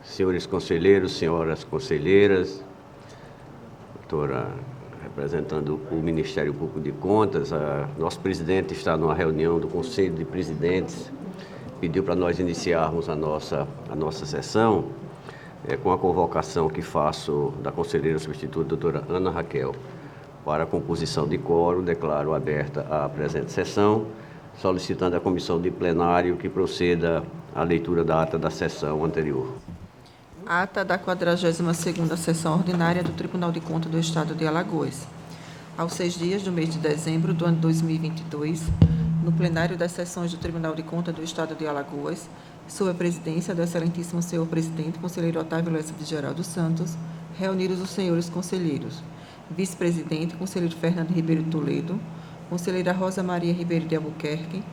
senhores conselheiros, senhoras conselheiras, doutora representando o Ministério Público de Contas, nosso presidente está numa reunião do Conselho de Presidentes, pediu para nós iniciarmos a nossa sessão com a convocação que faço da conselheira substituta, doutora Ana Raquel, para a composição de quórum. Declaro aberta a presente sessão, solicitando à comissão de plenário que proceda à leitura da ata da sessão anterior. Ata da 42ª Sessão Ordinária do Tribunal de Contas do Estado de Alagoas. Aos 6 dias do mês de dezembro do ano 2022, no plenário das sessões do Tribunal de Contas do Estado de Alagoas, sob a presidência do excelentíssimo senhor presidente, conselheiro Otávio Lessa de Geraldo Santos, reunidos os senhores conselheiros, vice-presidente, conselheiro Fernando Ribeiro Toledo, conselheira Rosa Maria Ribeiro de Albuquerque,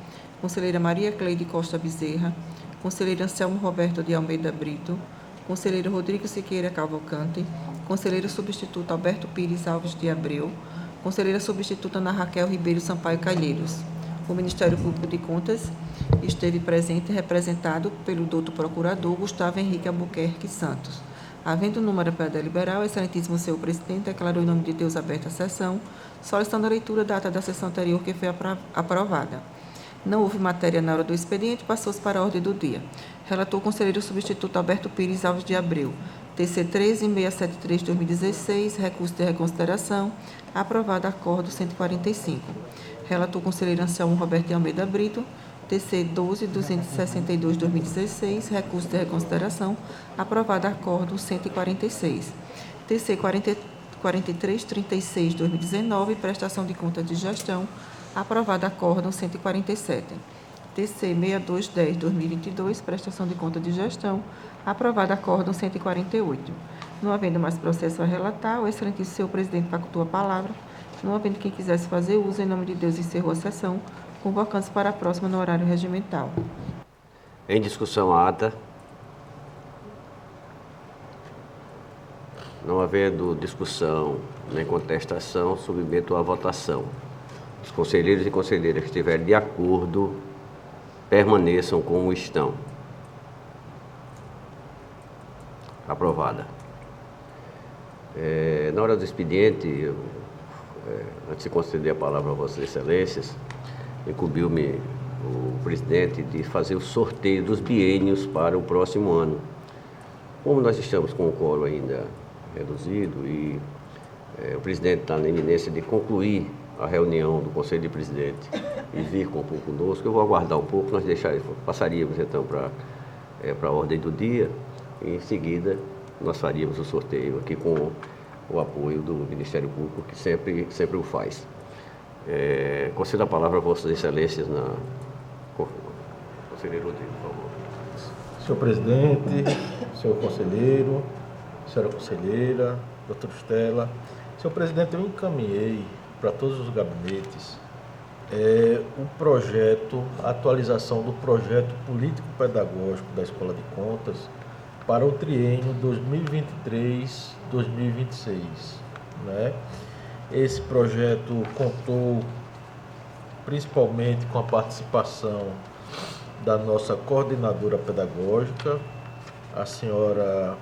conselheira Maria Cleide Costa Bezerra, conselheiro Anselmo Roberto de Almeida Brito, conselheiro Rodrigo Siqueira Cavalcante, conselheiro substituto Alberto Pires Alves de Abreu, conselheira substituta Ana Raquel Ribeiro Sampaio Calheiros. O Ministério Público de Contas esteve presente representado pelo doutor procurador Gustavo Henrique Albuquerque Santos. Havendo número para deliberar, o excelentíssimo senhor presidente declarou em nome de Deus aberta a sessão, solicitando a leitura da ata da sessão anterior que foi aprovada. Não houve matéria na hora do expediente, passou-se para a ordem do dia. Relator o conselheiro substituto Alberto Pires Alves de Abreu. TC 13673/2016, recurso de reconsideração, aprovado acordo 145. Relator o conselheiro Anselmo Roberto de Almeida Brito. TC 12262/2016, recurso de reconsideração, aprovado acordo 146. TC 4336/2019, prestação de contas de gestão, aprovado acórdão 147. TC 6210/2022, prestação de conta de gestão, aprovado acórdão 148. Não havendo mais processo a relatar, o excelentíssimo senhor presidente facultou a palavra. Não havendo quem quisesse fazer uso, em nome de Deus, encerrou a sessão, convocando-se para a próxima no horário regimental. Em discussão a ata. Não havendo discussão nem contestação, submeto à votação. Os conselheiros e conselheiras que estiverem de acordo, permaneçam como estão. Aprovada. Na hora do expediente, antes de conceder a palavra a Vossas Excelências, incumbiu-me o presidente de fazer o sorteio dos biênios para o próximo ano. Como nós estamos com o quórum ainda reduzido e o presidente está na iminência de concluir a reunião do Conselho de Presidente e vir compor conosco, eu vou aguardar um pouco, nós passaríamos então para a ordem do dia e em seguida nós faríamos o sorteio aqui com o apoio do Ministério Público, que sempre o faz. Concedo a palavra a Vossas Excelências conselheiro Rodrigo, por favor. Senhor presidente, senhor conselheiro, senhora conselheira, doutora Estela, senhor presidente, eu encaminhei para todos os gabinetes o projeto, a atualização do projeto político-pedagógico da Escola de Contas para o triênio 2023-2026, né? Esse projeto contou principalmente com a participação da nossa coordenadora pedagógica, a senhora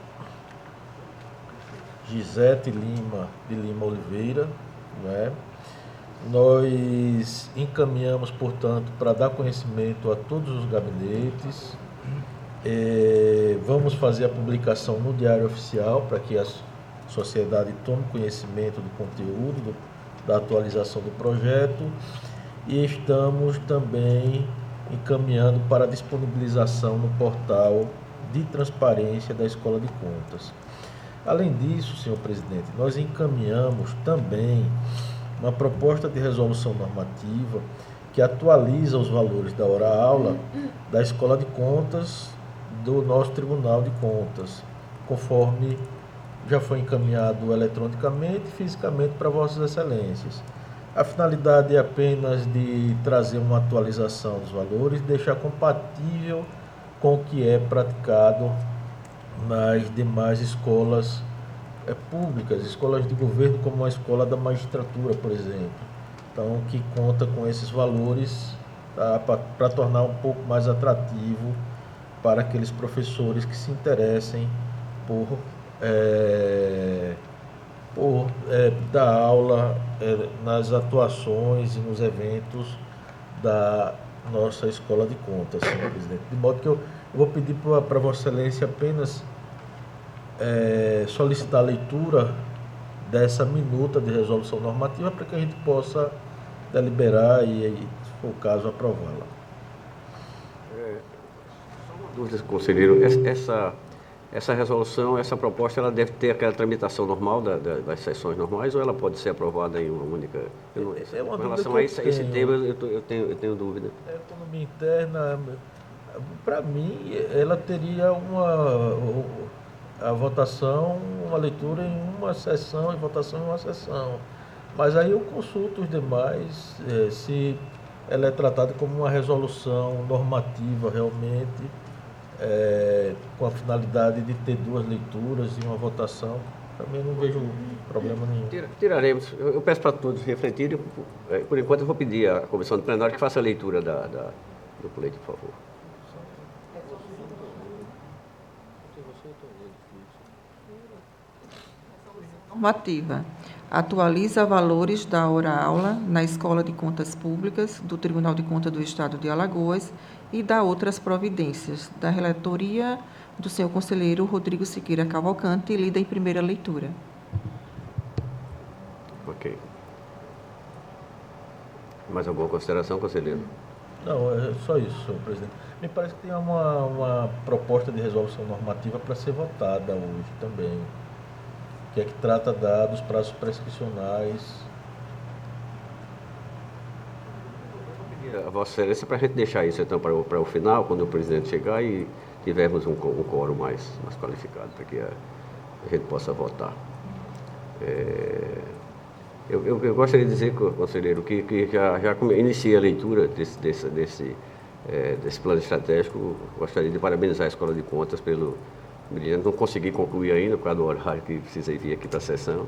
Gisete Lima de Lima Oliveira, né? Nós encaminhamos, portanto, para dar conhecimento a todos os gabinetes. Vamos fazer a publicação no Diário Oficial para que a sociedade tome conhecimento do conteúdo, da atualização do projeto, e estamos também encaminhando para disponibilização no portal de transparência da Escola de Contas. Além disso, senhor presidente, nós encaminhamos também uma proposta de resolução normativa que atualiza os valores da hora-aula da Escola de Contas do nosso Tribunal de Contas, conforme já foi encaminhado eletronicamente e fisicamente para Vossas Excelências. A finalidade é apenas de trazer uma atualização dos valores, deixar compatível com o que é praticado nas demais escolas públicas, escolas de governo, como a Escola da Magistratura, por exemplo. Então, que conta com esses valores para tornar um pouco mais atrativo para aqueles professores que se interessem por, dar aula nas atuações e nos eventos da nossa Escola de Contas, senhor presidente. De modo que eu vou pedir para Vossa Excelência apenas solicitar a leitura dessa minuta de resolução normativa para que a gente possa deliberar e, se for o caso, aprová-la. Dúvidas, conselheiro. Essa resolução, essa proposta, ela deve ter aquela tramitação normal das sessões normais ou ela pode ser aprovada em uma única? Com relação a esse tema, eu tenho dúvida. A economia interna, para mim, ela teria a votação, uma leitura em uma sessão e votação em uma sessão. Mas aí eu consulto os demais se ela é tratada como uma resolução normativa realmente, com a finalidade de ter duas leituras e uma votação. Para mim, eu não vejo problema nenhum. Tiraremos. Eu peço para todos refletirem. Por enquanto, eu vou pedir à comissão do plenário que faça a leitura do pleito, por favor. Normativa. Atualiza valores da hora-aula na Escola de Contas Públicas do Tribunal de Contas do Estado de Alagoas e dá outras providências. Da relatoria do senhor conselheiro Rodrigo Siqueira Cavalcante, lida em primeira leitura. Ok. Mais alguma consideração, conselheiro? Não, é só isso, senhor presidente. Me parece que tem uma proposta de resolução normativa para ser votada hoje também, que é que trata dos prazos prescricionais. A Vossa Excelência, para a gente deixar isso então para o final, quando o presidente chegar e tivermos um quórum mais qualificado, para que a gente possa votar. Eu gostaria de dizer, conselheiro, que já iniciei a leitura desse plano estratégico. Gostaria de parabenizar a Escola de Contas pelo brilhante. Não consegui concluir ainda por causa do horário que precisei vir aqui para a sessão,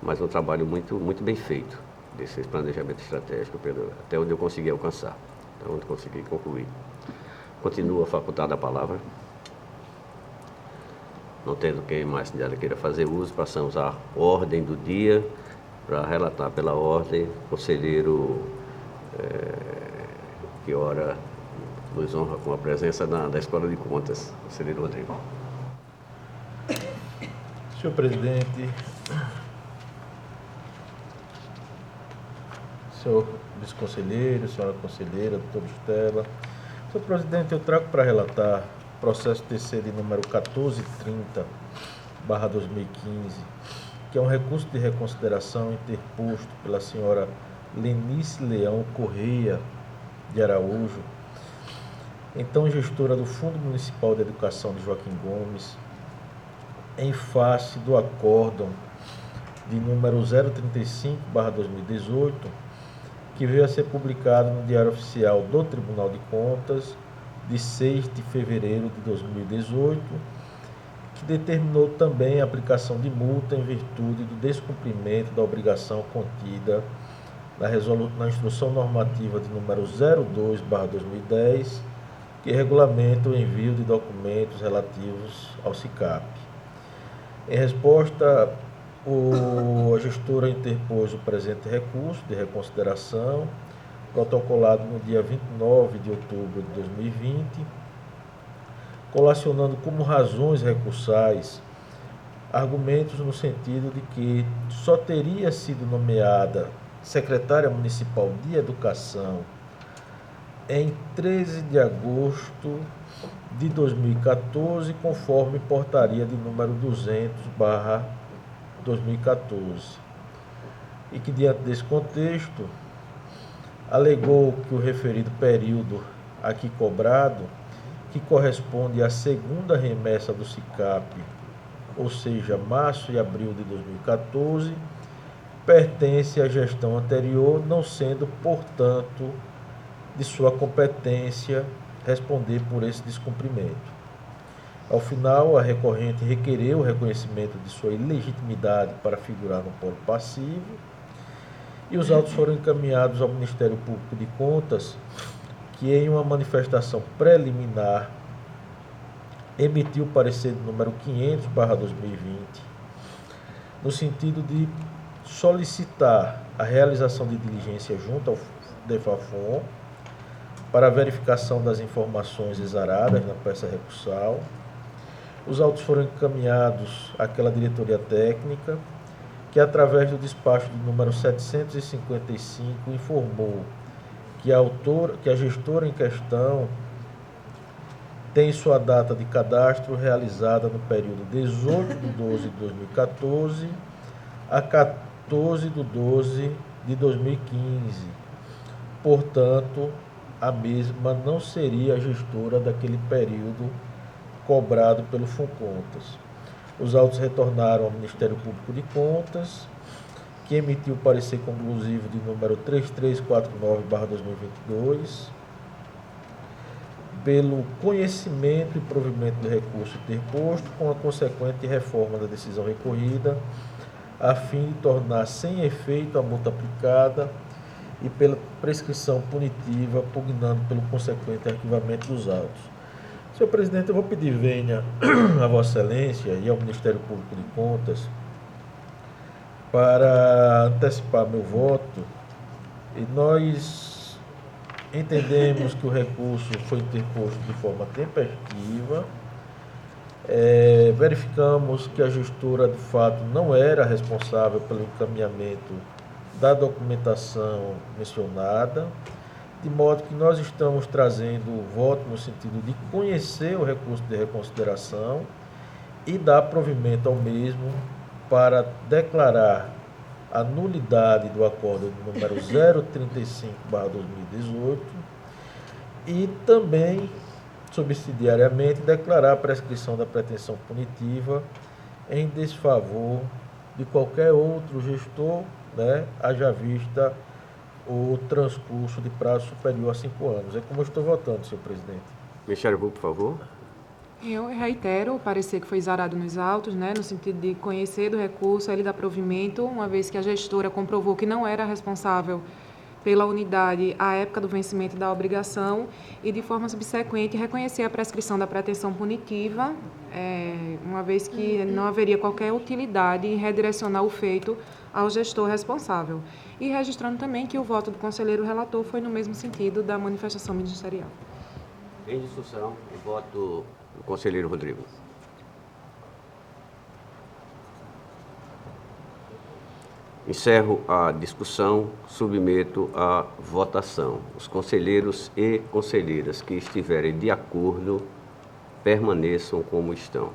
mas um trabalho muito, muito bem feito desse planejamento estratégico, até onde eu consegui alcançar, até onde consegui concluir. Continua facultada a palavra. Não tendo quem mais dela queira fazer uso, passamos à ordem do dia. Para relatar pela ordem, conselheiro que ora nos honra com a presença da Escola de Contas, conselheiro Rodrigo. Senhor presidente, senhor vice-conselheiro, senhora conselheira, doutor Estela. Senhor presidente, eu trago para relatar processo TC de número 1430/2015, que é um recurso de reconsideração interposto pela senhora Lenice Leão Correia de Araújo, então gestora do Fundo Municipal de Educação de Joaquim Gomes, em face do acórdão de número 035/2018, que veio a ser publicado no Diário Oficial do Tribunal de Contas de 6 de fevereiro de 2018, que determinou também a aplicação de multa em virtude do descumprimento da obrigação contida na Instrução Normativa de número 02/2010, que regulamenta o envio de documentos relativos ao SICAP. Em resposta, a gestora interpôs o presente recurso de reconsideração, protocolado no dia 29 de outubro de 2020, colacionando como razões recursais argumentos no sentido de que só teria sido nomeada secretária municipal de Educação em 13 de agosto de 2014, conforme portaria de número 200/2014, e que, diante desse contexto, alegou que o referido período aqui cobrado, que corresponde à segunda remessa do SICAP, ou seja, março e abril de 2014, pertence à gestão anterior, não sendo, portanto, de sua competência responder por esse descumprimento. Ao final, a recorrente requereu o reconhecimento de sua ilegitimidade para figurar no polo passivo e os autos foram encaminhados ao Ministério Público de Contas, que, em uma manifestação preliminar emitiu o parecer de número 500/2020, no sentido de solicitar a realização de diligência junto ao DEFAFON para a verificação das informações exaradas na peça recursal. Os autos foram encaminhados àquela diretoria técnica, que através do despacho de número 755 informou que a gestora em questão tem sua data de cadastro realizada no período 18/12/2014 a 14/12/2015. Portanto, a mesma não seria a gestora daquele período cobrado pelo FUNCONTAS. Os autos retornaram ao Ministério Público de Contas, que emitiu o parecer conclusivo de número 3349/2022, pelo conhecimento e provimento do recurso interposto, com a consequente reforma da decisão recorrida, a fim de tornar sem efeito a multa aplicada e pela prescrição punitiva, pugnando pelo consequente arquivamento dos autos. Senhor presidente, eu vou pedir vênia a Vossa Excelência e ao Ministério Público de Contas para antecipar meu voto, e nós entendemos que o recurso foi interposto de forma tempestiva. Verificamos que a gestora, de fato, não era responsável pelo encaminhamento da documentação mencionada, de modo que nós estamos trazendo o voto no sentido de conhecer o recurso de reconsideração e dar provimento ao mesmo para declarar a nulidade do acordo número 035/2018 e também, subsidiariamente, declarar a prescrição da pretensão punitiva em desfavor de qualquer outro gestor, haja vista o transcurso de prazo superior a 5 anos. É como eu estou votando, senhor presidente. Ministério Público, por favor. Eu reitero o parecer que foi exarado nos autos, no sentido de conhecer do recurso, ele dar provimento, uma vez que a gestora comprovou que não era responsável pela unidade à época do vencimento da obrigação e, de forma subsequente, reconhecer a prescrição da pretensão punitiva, uma vez que não haveria qualquer utilidade em redirecionar o feito ao gestor responsável. E registrando também que o voto do conselheiro relator foi no mesmo sentido da manifestação ministerial. Em discussão, o voto do conselheiro Rodrigo. Encerro a discussão, submeto à votação. Os conselheiros e conselheiras que estiverem de acordo permaneçam como estão.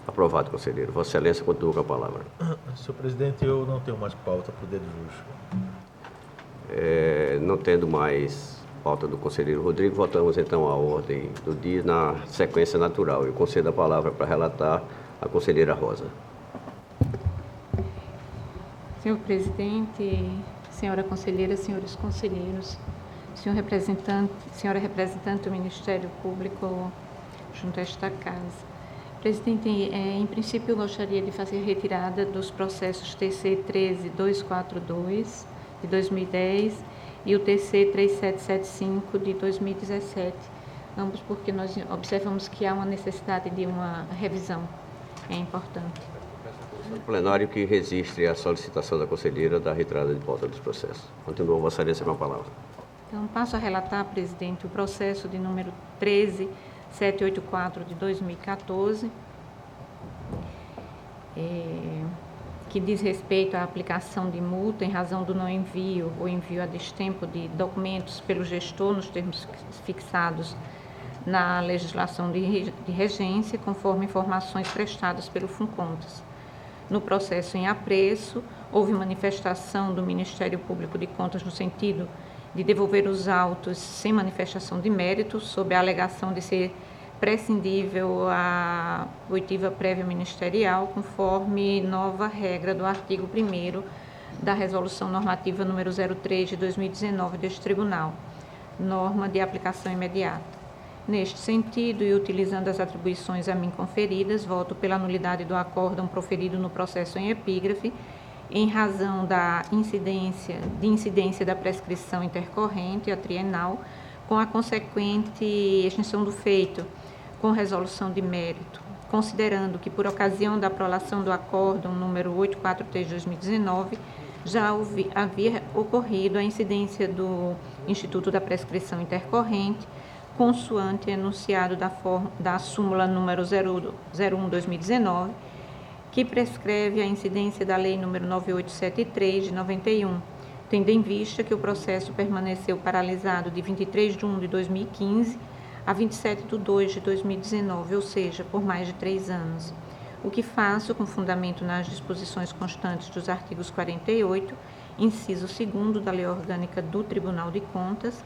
Aprovado, conselheiro. Vossa Excelência continua com a palavra. Senhor presidente, eu não tenho mais pauta para o dia de hoje. Não tendo mais pauta do conselheiro Rodrigo, votamos então a ordem do dia na sequência natural. Eu concedo a palavra para relatar a conselheira Rosa. Senhor presidente, senhora conselheira, senhores conselheiros, senhora representante do Ministério Público junto a esta casa. Presidente, em princípio eu gostaria de fazer a retirada dos processos TC 13242 de 2010 e o TC 3775 de 2017, ambos porque nós observamos que há uma necessidade de uma revisão. É importante. O plenário que registre a solicitação da conselheira da retirada de pauta dos processos. Continua Vossa Excelência com a palavra. Então, passo a relatar, presidente, o processo de número 13784 de 2014, que diz respeito à aplicação de multa em razão do não envio ou envio a destempo de documentos pelo gestor nos termos fixados na legislação de regência, conforme informações prestadas pelo FUNCONTAS. No processo em apreço, houve manifestação do Ministério Público de Contas no sentido de devolver os autos sem manifestação de mérito, sob a alegação de ser prescindível a oitiva prévia ministerial, conforme nova regra do artigo 1º da Resolução Normativa número 03 de 2019 deste Tribunal, norma de aplicação imediata. Neste sentido, e utilizando as atribuições a mim conferidas, voto pela nulidade do acórdão proferido no processo em epígrafe, em razão da incidência da prescrição intercorrente, a trienal, com a consequente extinção do feito, com resolução de mérito, considerando que, por ocasião da aprovação do Acórdão número 843 de 2019, já havia ocorrido a incidência do Instituto da Prescrição Intercorrente, consoante enunciado da súmula número 01/2019, que prescreve a incidência da Lei número 9873 de 91, tendo em vista que o processo permaneceu paralisado de 23 de 1 de 2015 a 27 de 2 de 2019, ou seja, por mais de 3 anos. O que faço com fundamento nas disposições constantes dos artigos 48, inciso 2º da Lei Orgânica do Tribunal de Contas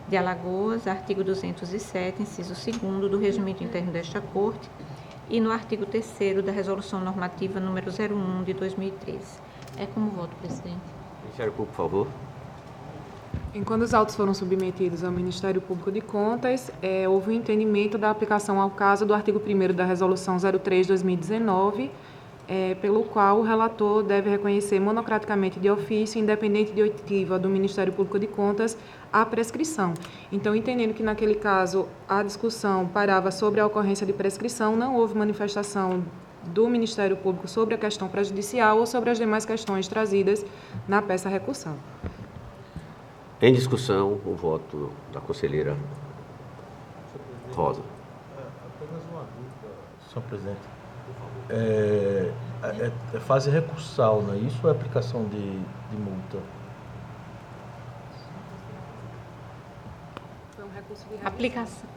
de Alagoas, artigo 207, inciso 2º do Regimento Interno desta Corte e no artigo 3º da Resolução Normativa número 01 de 2013. É como voto, presidente. Ministério Público, por favor. Enquanto os autos foram submetidos ao Ministério Público de Contas, houve um entendimento da aplicação ao caso do artigo 1º da Resolução 03/2019, pelo qual o relator deve reconhecer monocraticamente de ofício, independente de oitiva do Ministério Público de Contas, a prescrição. Então, entendendo que naquele caso a discussão parava sobre a ocorrência de prescrição, não houve manifestação do Ministério Público sobre a questão prejudicial ou sobre as demais questões trazidas na peça recursal. Em discussão, o voto da conselheira Rosa. Apenas uma dúvida, senhor presidente. É fase recursal, não é isso? Ou é aplicação de multa? Foi um recurso de Aplicação.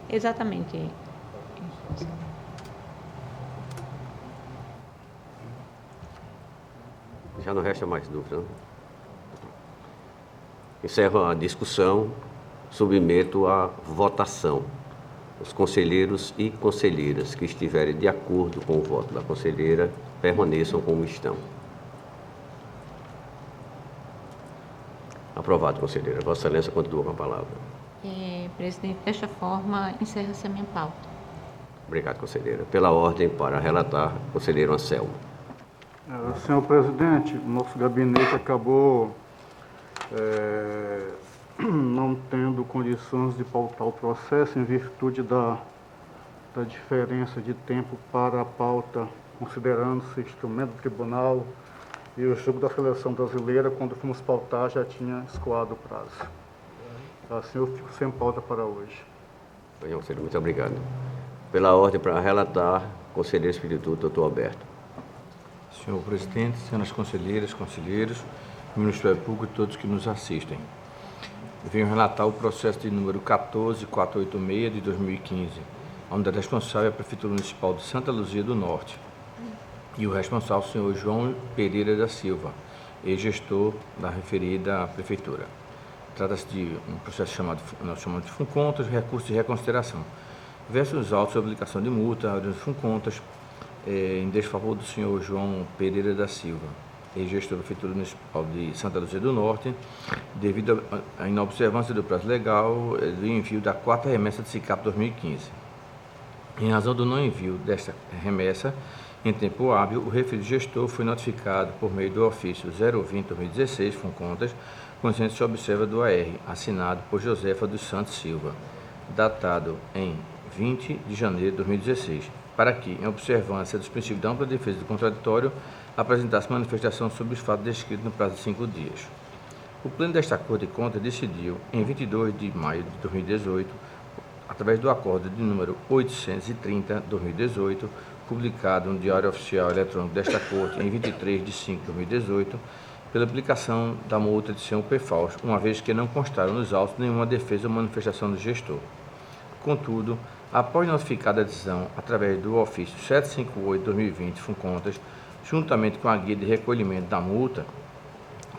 Exatamente. Já não resta mais dúvida. Não? Encerro a discussão, submeto à votação. Os conselheiros e conselheiras que estiverem de acordo com o voto da conselheira permaneçam como estão. Aprovado, conselheira. Vossa Excelência continua com a palavra. Presidente, desta forma, encerra-se a minha pauta. Obrigado, conselheira. Pela ordem, para relatar, conselheiro Anselmo. Senhor presidente, nosso gabinete acabou não tendo condições de pautar o processo em virtude da diferença de tempo para a pauta, considerando-se instrumento do tribunal e o jogo da seleção brasileira, quando fomos pautar, já tinha escoado o prazo. Assim, eu fico sem pauta para hoje. Conselheiro, muito obrigado. Pela ordem, para relatar, conselheiro substituto, doutor Alberto. Senhor presidente, senhoras conselheiras, conselheiros, Ministério Público e todos que nos assistem. Venho relatar o processo de número 14486 de 2015, onde a responsável é a Prefeitura Municipal de Santa Luzia do Norte e o responsável, o senhor João Pereira da Silva, ex-gestor da referida prefeitura. Trata-se de um processo nós chamamos de FUNCONTAS, recurso de reconsideração, versus autos de obrigação de multa, de FUNCONTAS, em desfavor do senhor João Pereira da Silva, ex-gestor da Prefeitura Municipal de Santa Luzia do Norte, devido à inobservância do prazo legal do envio da 4ª remessa de SICAP 2015. Em razão do não envio desta remessa, em tempo hábil, o referido gestor foi notificado por meio do ofício 020/2016, FUNCONTAS, com ciência observa do AR, assinado por Josefa dos Santos Silva, datado em 20 de janeiro de 2016, para que, em observância dos princípios da ampla defesa do contraditório, apresentasse manifestação sobre os fatos descritos no prazo de 5 dias. O Pleno desta Corte de Contas decidiu, em 22 de maio de 2018, através do Acórdão de número 830/2018, publicado no Diário Oficial Eletrônico desta Corte em 23 de 5 de 2018, pela aplicação da multa de senhor Fausto, uma vez que não constaram nos autos nenhuma defesa ou manifestação do gestor. Contudo, após notificada a decisão através do ofício 758/2020, FUNCONTAS, juntamente com a guia de recolhimento da multa,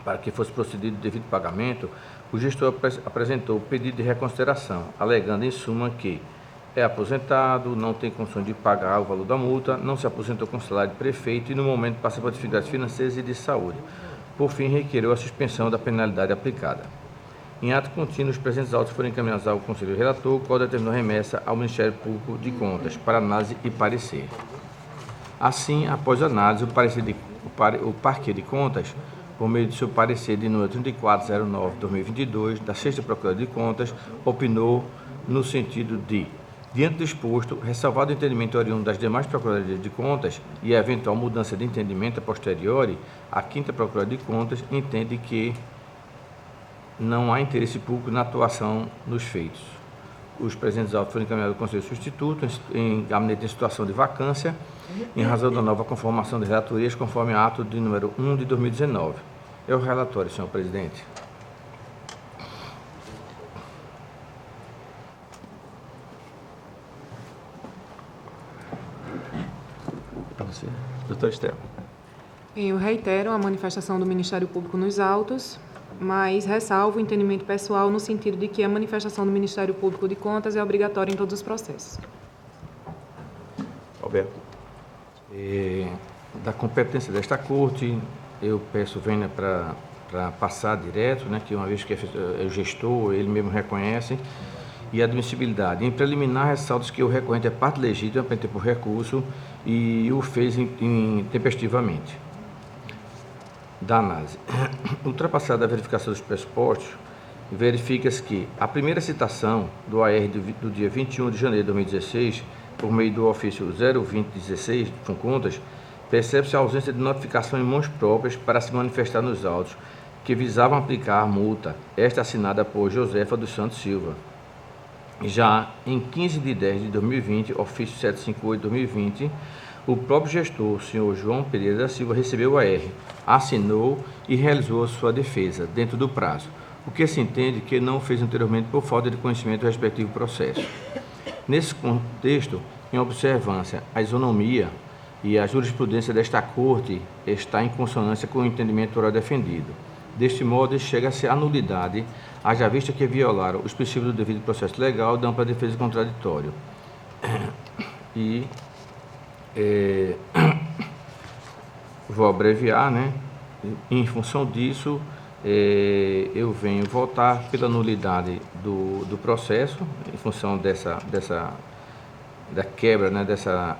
para que fosse procedido o devido pagamento, o gestor apresentou o pedido de reconsideração, alegando em suma que é aposentado, não tem condições de pagar o valor da multa, não se aposentou com salário de prefeito e no momento passa por dificuldades financeiras e de saúde. Por fim, requereu a suspensão da penalidade aplicada. Em ato contínuo, os presentes autos foram encaminhados ao Conselho Relator, o qual determinou remessa ao Ministério Público de Contas para análise e parecer. Assim, após análise, o Parquet de Contas, por meio de seu parecer de número 3409/2022, da 6ª Procuradoria de Contas, opinou no sentido de, diante do exposto, ressalvado o entendimento oriundo das demais Procuradorias de Contas e a eventual mudança de entendimento a posteriori, a 5ª Procuradoria de Contas entende que não há interesse público na atuação nos feitos. Os presentes autos foram encaminhados ao Conselho Substituto em gabinete em situação de vacância, em razão da nova conformação das relatorias, conforme ato de número 1 de 2019. É o relatório, senhor presidente. Para você, doutor Estela. Eu reitero a manifestação do Ministério Público nos autos, mas ressalvo o entendimento pessoal no sentido de que a manifestação do Ministério Público de Contas é obrigatória em todos os processos. Alberto. Da competência desta Corte, eu peço venha para passar direto, né, que uma vez que é o gestor, ele mesmo reconhece, e admissibilidade. Em preliminar, ressalto que o recorrente é parte legítima para interpor recurso e o fez intempestivamente. Da análise. Ultrapassada a verificação dos pressupostos, verifica-se que a primeira citação do AR do dia 21 de janeiro de 2016, por meio do ofício 02016, com contas, percebe-se a ausência de notificação em mãos próprias para se manifestar nos autos que visavam aplicar a multa, esta assinada por Josefa dos Santos Silva. Já em 15 de 10 de 2020, ofício 758/2020, o próprio gestor, o senhor João Pereira da Silva, recebeu o AR, assinou e realizou a sua defesa dentro do prazo, o que se entende que não fez anteriormente por falta de conhecimento do respectivo processo. Nesse contexto, em observância à isonomia e a jurisprudência desta Corte está em consonância com o entendimento oral defendido. Deste modo, chega-se à nulidade, haja vista que violaram os princípios do devido processo legal da ampla defesa e contraditório. Vou abreviar, né? Em função disso, eu venho votar pela nulidade do processo, em função da quebra, né, dessa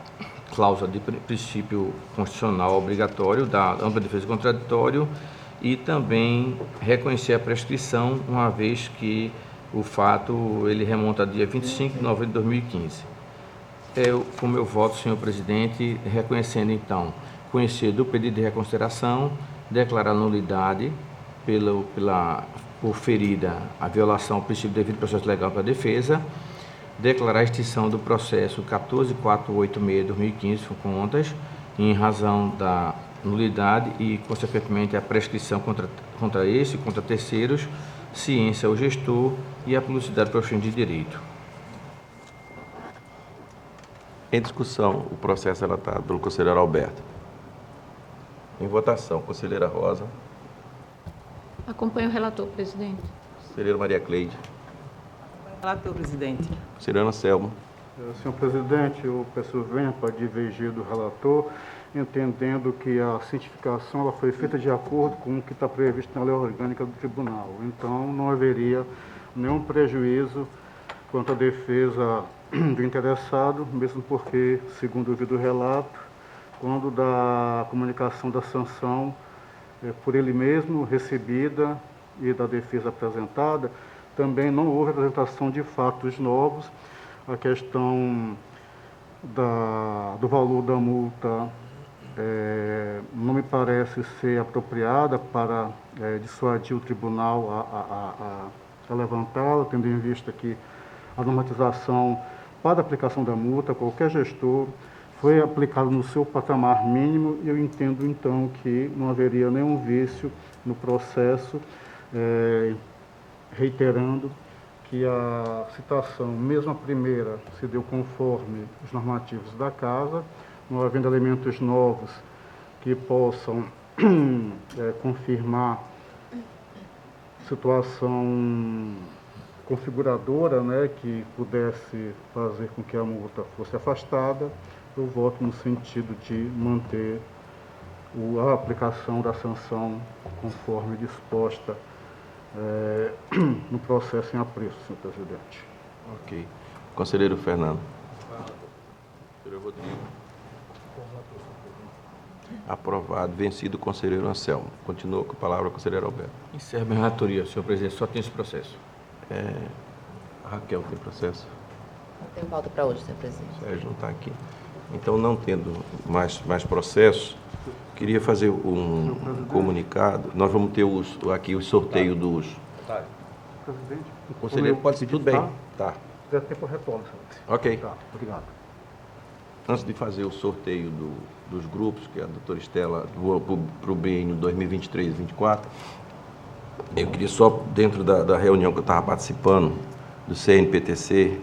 cláusula de princípio constitucional obrigatório da ampla defesa e contraditório, e também reconhecer a prescrição, uma vez que o fato ele remonta a dia 25 de novembro de 2015. Com meu voto, senhor presidente, reconhecendo então, conhecer do pedido de reconsideração, declarar nulidade por ferida a violação ao princípio do devido processo legal para a defesa, declarar a extinção do processo 14486/2015 com contas, em razão da nulidade e, consequentemente, a prescrição contra esse e contra terceiros, ciência ao gestor e a publicidade para o fim de direito. Em discussão, o processo relatado pelo conselheiro Alberto. Em votação, conselheira Rosa. Acompanho o relator, presidente. Conselheira Maria Cleide. Relator, presidente. Conselheira Anselmo. Senhor presidente, eu peço venha para divergir do relator, entendendo que a cientificação ela foi feita de acordo com o que está previsto na lei orgânica do tribunal. Então, não haveria nenhum prejuízo quanto à defesa do interessado, mesmo porque, segundo o do relato, quando da comunicação da sanção por ele mesmo recebida e da defesa apresentada, também não houve apresentação de fatos novos. A questão do valor da multa não me parece ser apropriada para dissuadir o tribunal a levantá-la, tendo em vista que a normatização para a aplicação da multa, qualquer gestor, foi aplicado no seu patamar mínimo, e eu entendo então que não haveria nenhum vício no processo, reiterando que a citação, mesmo a primeira, se deu conforme os normativos da Casa, não havendo elementos novos que possam confirmar situação configuradora, né, que pudesse fazer com que a multa fosse afastada. Eu voto no sentido de manter a aplicação da sanção conforme disposta no processo em apreço, senhor presidente. Ok. Conselheiro Fernando. Conselheiro Rodrigo. Aprovado. Vencido o conselheiro Anselmo. Continua com a palavra o conselheiro Alberto. Encerro minha relatoria, senhor presidente. Só tem esse processo. A Raquel tem processo? Não tem pauta para hoje, senhor presidente. O Sérgio não está aqui. Então, não tendo mais processos, queria fazer um comunicado. Nós vamos ter aqui o sorteio dos... Presidente. O conselheiro pode ser tudo bem. Tá. Se der tempo, eu retorno, senhor. Ok. Tá, obrigado. Antes de fazer o sorteio dos grupos, que a doutora Estela voa para o biênio 2023 e 2024, eu queria só, dentro da reunião que eu estava participando, do CNPTC,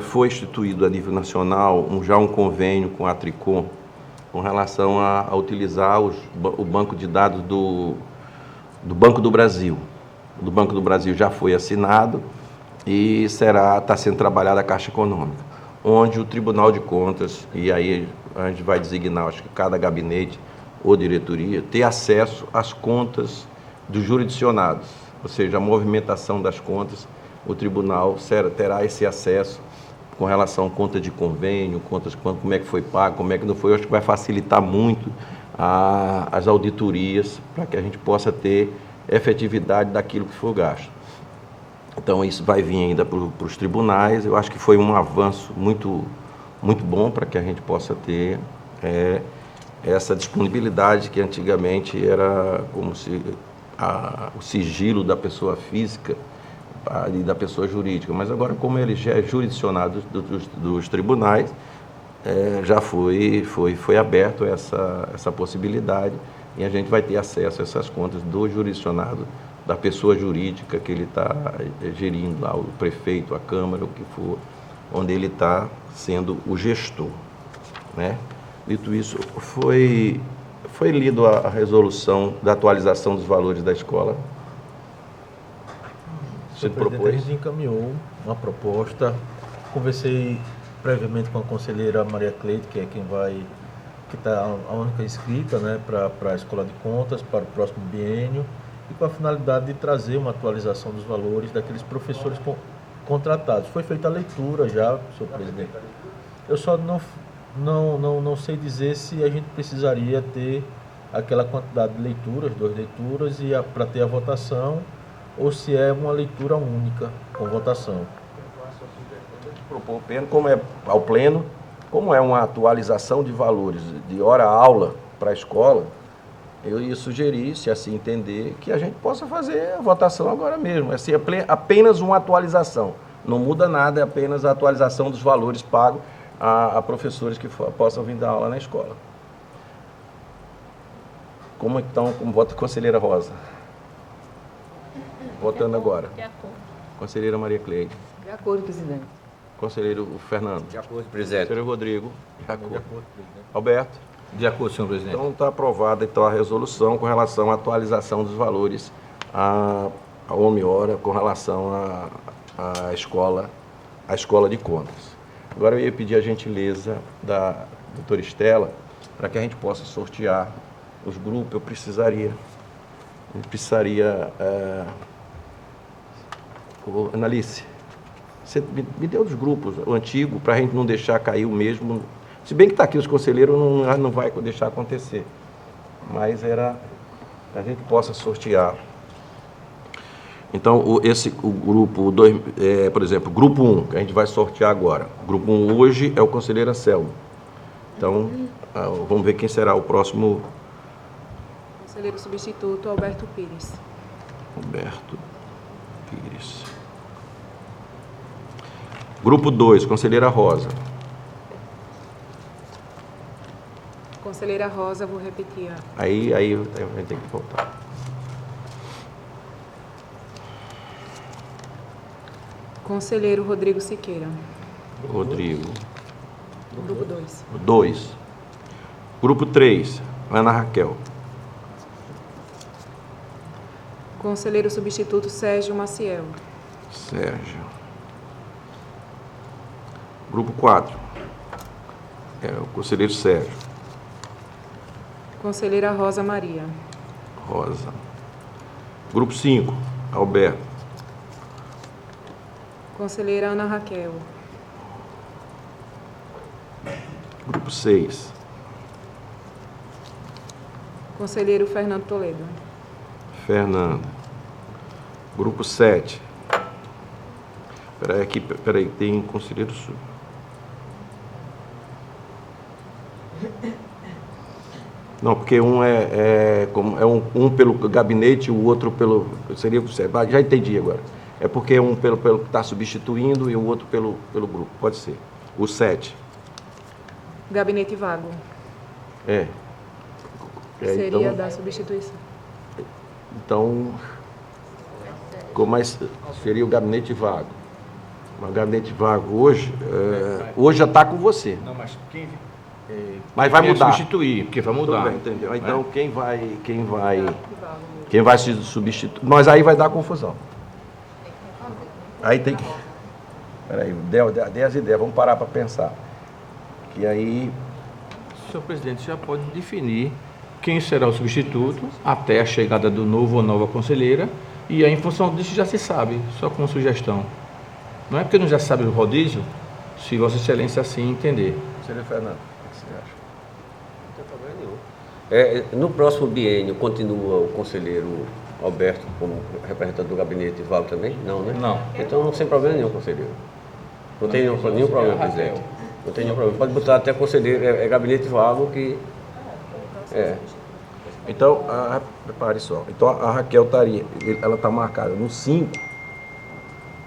foi instituído a nível nacional já um convênio com a Tricom com relação a utilizar o banco de dados do Banco do Brasil. O do Banco do Brasil já foi assinado e está sendo trabalhada a Caixa Econômica, onde o Tribunal de Contas, e aí a gente vai designar, acho que cada gabinete ou diretoria, ter acesso às contas dos jurisdicionados, ou seja, a movimentação das contas, o tribunal terá esse acesso com relação a conta de convênio, contas, como é que foi pago, como é que não foi. Eu acho que vai facilitar muito as auditorias para que a gente possa ter efetividade daquilo que for gasto. Então, isso vai vir ainda para os tribunais. Eu acho que foi um avanço muito, muito bom para que a gente possa ter essa disponibilidade que antigamente era como se o sigilo da pessoa física e da pessoa jurídica. Mas agora, como ele já é jurisdicionado dos tribunais, já foi aberto essa possibilidade e a gente vai ter acesso a essas contas do jurisdicionado, da pessoa jurídica que ele está gerindo lá, o prefeito, a Câmara, o que for, onde ele está sendo o gestor, né? Dito isso, foi lido a resolução da atualização dos valores da escola. Senhor presidente, a gente encaminhou uma proposta, conversei previamente com a conselheira Maria Cleide, que é que está a única inscrita, né, para a Escola de Contas, para o próximo biênio, e com a finalidade de trazer uma atualização dos valores daqueles professores contratados. Foi feita a leitura já, senhor presidente. Eu só não sei dizer se a gente precisaria ter aquela quantidade de leituras, 2 leituras, para ter a votação, ou se é uma leitura única com votação. Propor como é ao pleno, como é uma atualização de valores de hora-aula para a escola, eu ia sugerir, se assim entender, que a gente possa fazer a votação agora mesmo. Assim, apenas uma atualização. Não muda nada, é apenas a atualização dos valores pagos a professores que possam vir dar aula na escola. Como então, como vota a conselheira Rosa? Votando agora. De acordo. Conselheira Maria Cleide. De acordo, presidente. Conselheiro Fernando. De acordo, presidente. Conselheiro Rodrigo. De acordo. Alberto. De acordo, senhor presidente. Então está aprovada a resolução com relação à atualização dos valores a homem-hora com relação à escola de contas. Agora eu ia pedir a gentileza da doutora Estela para que a gente possa sortear os grupos. Analice, você me deu dos grupos, o antigo, para a gente não deixar cair o mesmo. Se bem que está aqui os conselheiros, não vai deixar acontecer. Mas a gente possa sortear. Então, o grupo 2, por exemplo, grupo 1, que a gente vai sortear agora. O grupo 1 hoje é o conselheiro Anselmo. Então, vamos ver quem será o próximo. Conselheiro substituto, Alberto Pires. Alberto Pires. Grupo 2, conselheira Rosa. Conselheira Rosa, vou repetir. Aí a gente tem que voltar. Conselheiro Rodrigo Siqueira. Rodrigo. Grupo 2. 2. Grupo 3, Ana Raquel. Conselheiro substituto, Sérgio Maciel. Sérgio. Grupo 4, o conselheiro Sérgio. Conselheira Rosa Maria. Rosa. Grupo 5, Alberto. Conselheira Ana Raquel. Grupo Grupo 6. Conselheiro Fernando Toledo. Fernando. Grupo 7. Peraí, tem conselheiro sub. Não, porque um um pelo gabinete e o outro pelo. Seria o 7. Já entendi agora. É porque um pelo que está substituindo e o outro pelo grupo. Pode ser. O 7. Gabinete vago. Seria da substituição. Então, mas seria o gabinete vago. Mas o gabinete vago hoje já está com você. Não, mas Mas vai mudar. Substituir, porque vai mudar. Tudo bem, entendeu? Então, quem vai se substituir... Mas aí vai dar confusão. Aí tem que... Peraí, dê as ideias, vamos parar para pensar. Que aí... Senhor presidente, já pode definir quem será o substituto até a chegada do novo ou nova conselheira, e aí, em função disso, já se sabe, só com sugestão. Não é porque não já sabe o rodízio, se Vossa Excelência assim entender. Conselheiro Fernando, o que você acha? Não tem problema nenhum. No próximo biênio, continua o conselheiro Alberto como representante do gabinete vago também? Não, né? Não. Então, sem problema nenhum, conselheiro. Não tem nenhum problema, presidente. Não tem nenhum problema. Pode botar até conselheiro, gabinete vago que... Então, repare só. Então, a Raquel ela está marcada no 5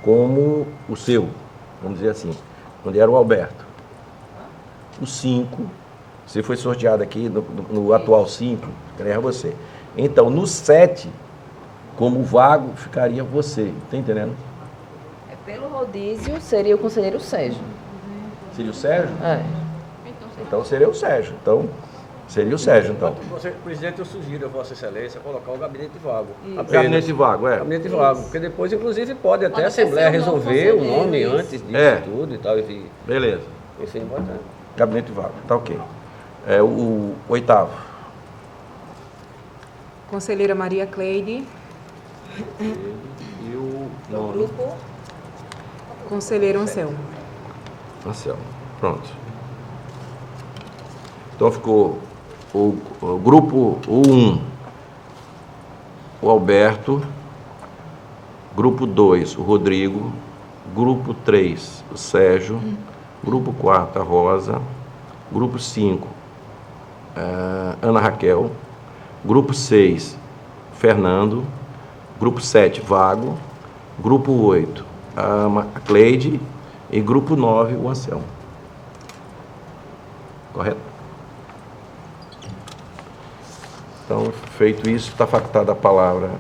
como o seu, vamos dizer assim, onde era o Alberto. O 5, você foi sorteado aqui no atual 5, era você. Então, no 7, como vago, ficaria você, tá entendendo? Pelo rodízio, seria o conselheiro Sérgio. Seria o Sérgio? Então, seria o Sérgio. Então, seria o Sérgio, então. Presidente, eu sugiro a Vossa Excelência colocar o gabinete vago. Gabinete vago, Gabinete vago, porque depois, inclusive, pode até a Assembleia resolver o nome antes disso tudo e tal. Enfim. Beleza. Isso é importante. Gabinete vago, tá ok. O 8º. Conselheira Maria Cleide. E o 9. Conselheiro Anselmo. Anselmo, pronto. Então ficou o grupo 1, o Alberto, grupo 2, o Rodrigo, grupo 3, o Sérgio, grupo 4, a Rosa, grupo 5, Ana Raquel, grupo 6, Fernando, grupo 7, Vago, grupo 8, a Cleide e grupo 9, o Anselmo. Correto? Então, feito isso, está facultada a palavra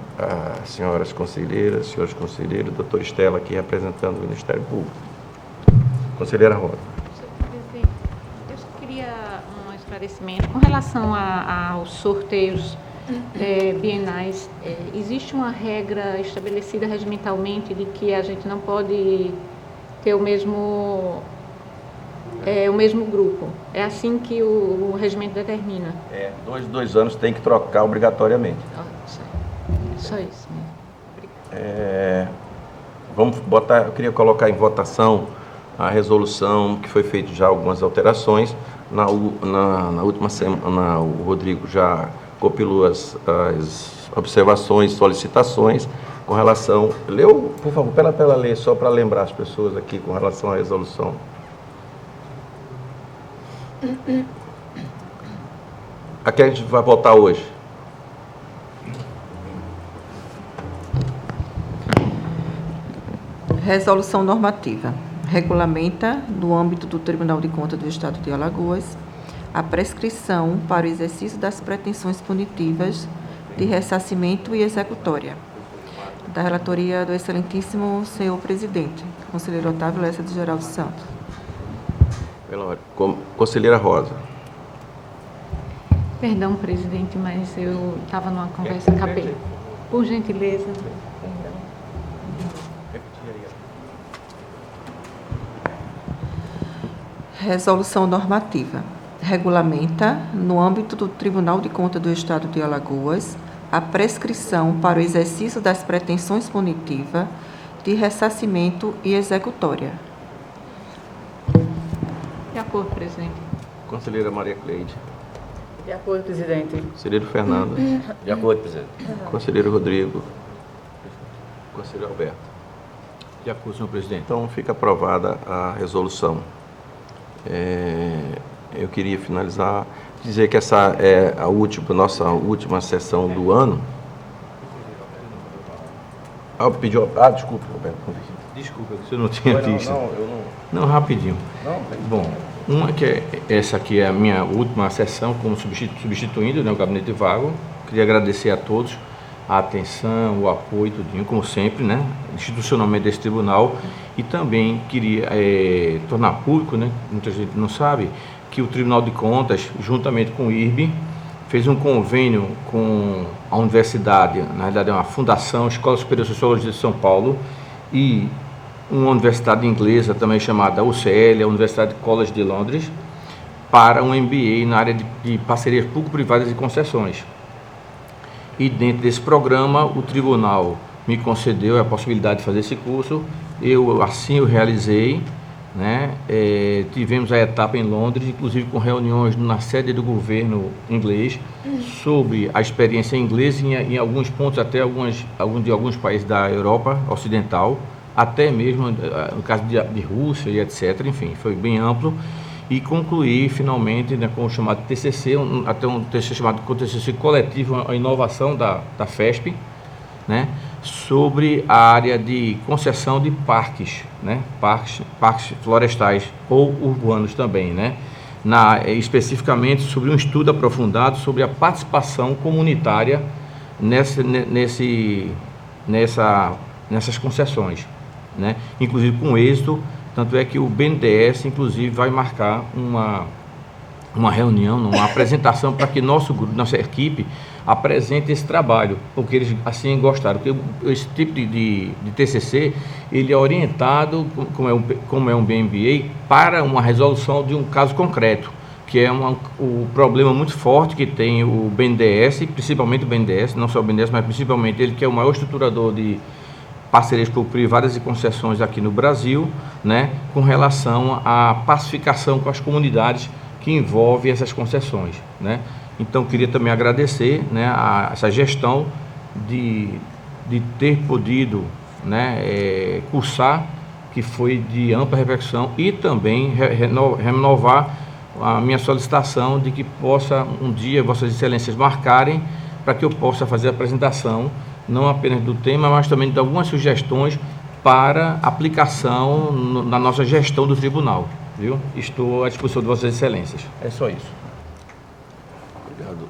às senhoras conselheiras, senhores conselheiros, doutora Estela, aqui representando o Ministério Público. Conselheira Rosa. Eu só queria um esclarecimento com relação aos sorteios bienais. Existe uma regra estabelecida regimentalmente de que a gente não pode ter o mesmo grupo. É assim que o regimento determina. 2 anos tem que trocar obrigatoriamente. Só isso mesmo. Vamos botar, eu queria colocar em votação a resolução que foi feita já algumas alterações. Na última semana, o Rodrigo já compilou as observações, solicitações com relação... Leu, por favor, pela ler, só para lembrar as pessoas aqui com relação à resolução. A que a gente vai votar hoje? Resolução normativa. Regulamenta, no âmbito do Tribunal de Contas do Estado de Alagoas, a prescrição para o exercício das pretensões punitivas de ressarcimento e executória. Da relatoria do excelentíssimo senhor presidente, conselheiro Otávio Lessa de Geraldo Santos. Pela ordem. Conselheira Rosa. Perdão, presidente, mas eu estava numa conversa, acabei. Por gentileza. Perdão. Resolução normativa. Regulamenta, no âmbito do Tribunal de Contas do Estado de Alagoas, a prescrição para o exercício das pretensões punitivas de ressarcimento e executória. De acordo, presidente. Conselheira Maria Cleide. De acordo, presidente. Conselheiro Fernando. De acordo, presidente. Conselheiro Rodrigo. Conselheiro Alberto. De acordo, senhor presidente. Então, fica aprovada a resolução. Eu queria finalizar, dizer que essa é a nossa última sessão do ano. Desculpa, Roberto. Desculpa, que o senhor não tinha visto. Eu não. Não, rapidinho. Não, Bom, uma que essa aqui é a minha última sessão como substituindo, né, o gabinete vago. Queria agradecer a todos a atenção, o apoio, tudinho, como sempre, né, institucionalmente desse tribunal. E também queria tornar público, né, muita gente não sabe, que o Tribunal de Contas, juntamente com o IRB, fez um convênio com a universidade, na verdade é uma fundação, Escola Superior de Sociologia de São Paulo, e uma universidade inglesa também chamada UCL, a Universidade College de Londres, para um MBA na área de parcerias público-privadas e concessões. E dentro desse programa, o tribunal me concedeu a possibilidade de fazer esse curso, assim eu realizei, né? Tivemos a etapa em Londres, inclusive com reuniões na sede do governo inglês, sobre a experiência inglesa em alguns pontos, até de alguns países da Europa Ocidental, até mesmo no caso de Rússia e etc. Enfim, foi bem amplo. E concluí finalmente, né, com o chamado TCC, até um TCC chamado TCC coletivo, a inovação da FESP, né, sobre a área de concessão de parques, né, parques florestais ou urbanos também, né, especificamente sobre um estudo aprofundado sobre a participação comunitária nessas concessões, né, inclusive com êxito. Tanto é que o BNDES, inclusive, vai marcar uma reunião, uma apresentação para que nossa equipe apresente esse trabalho, porque eles assim gostaram. Porque esse tipo de TCC, ele é orientado, como é um BMBA, para uma resolução de um caso concreto, que é o problema muito forte que tem o BNDES, principalmente o BNDES, não só o BNDES, mas principalmente ele, que é o maior estruturador de parcerias público-privadas e concessões aqui no Brasil, né, com relação à pacificação com as comunidades que envolve essas concessões, né. Então, queria também agradecer, né, a essa gestão de ter podido, né, cursar, que foi de ampla repercussão, e também renovar a minha solicitação de que possa um dia Vossas Excelências marcarem para que eu possa fazer a apresentação não apenas do tema, mas também de algumas sugestões para aplicação na nossa gestão do tribunal, viu? Estou à disposição de Vossas Excelências. É só isso. Obrigado.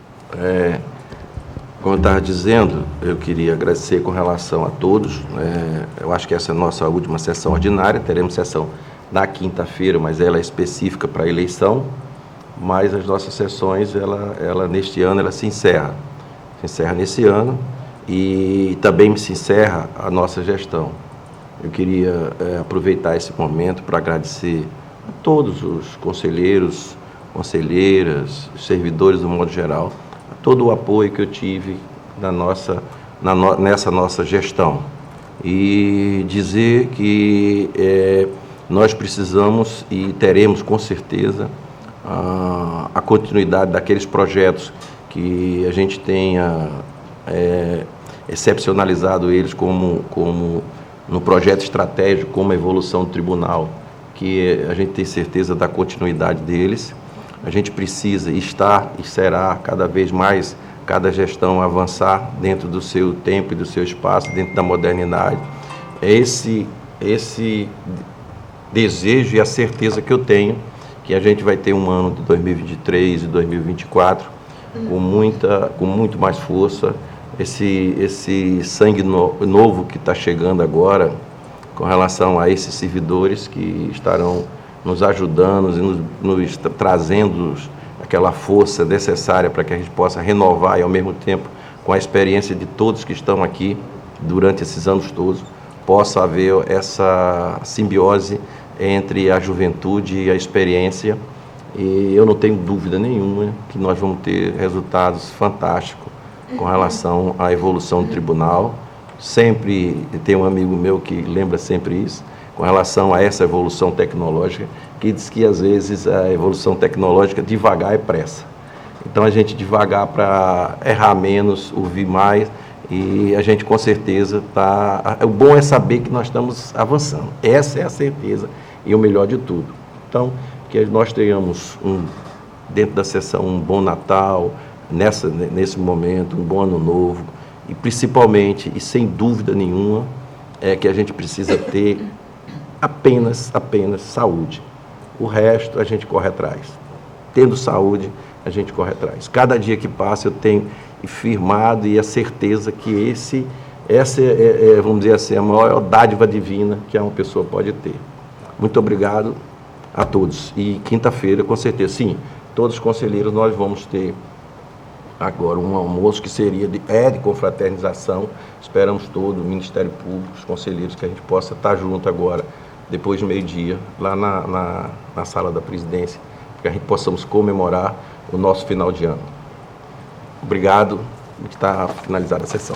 Como eu estava dizendo, eu queria agradecer com relação a todos. Eu acho que essa é a nossa última sessão ordinária. Teremos sessão na quinta-feira, mas ela é específica para a eleição. Mas as nossas sessões, ela neste ano, ela se encerra. Se encerra nesse ano. E também se encerra a nossa gestão. Eu queria aproveitar esse momento para agradecer a todos os conselheiros, conselheiras, servidores do modo geral, a todo o apoio que eu tive nessa nossa gestão. E dizer que nós precisamos e teremos com certeza a continuidade daqueles projetos que a gente tenha excepcionalizado eles como no projeto estratégico, como a evolução do tribunal, que a gente tem certeza da continuidade deles. A gente precisa estar e será cada vez mais, cada gestão avançar dentro do seu tempo e do seu espaço, dentro da modernidade. Esse desejo e a certeza que eu tenho que a gente vai ter um ano de 2023 e 2024 com muito mais força. Esse sangue novo que está chegando agora com relação a esses servidores que estarão nos ajudando e nos trazendo aquela força necessária para que a gente possa renovar e, ao mesmo tempo, com a experiência de todos que estão aqui durante esses anos todos, possa haver essa simbiose entre a juventude e a experiência. E eu não tenho dúvida nenhuma que nós vamos ter resultados fantásticos com relação à evolução do tribunal. Sempre tem um amigo meu que lembra sempre isso, com relação a essa evolução tecnológica, que diz que às vezes a evolução tecnológica devagar é pressa. Então a gente devagar para errar menos, ouvir mais, e a gente com certeza está... O bom é saber que nós estamos avançando. Essa é a certeza e o melhor de tudo. Então, que nós tenhamos, dentro da sessão, um bom Natal, nesse momento, um bom Ano Novo, e principalmente, e sem dúvida nenhuma, é que a gente precisa ter apenas saúde. O resto a gente corre atrás. Tendo saúde, a gente corre atrás. Cada dia que passa eu tenho firmado e a certeza que essa é, vamos dizer assim, a maior dádiva divina que uma pessoa pode ter. Muito obrigado a todos. E quinta-feira, com certeza, sim, todos os conselheiros, nós vamos ter agora um almoço que seria de confraternização. Esperamos todo o Ministério Público, os conselheiros, que a gente possa estar junto agora, depois do meio-dia, lá na sala da presidência, para que a gente possamos comemorar o nosso final de ano. Obrigado, está finalizada a sessão.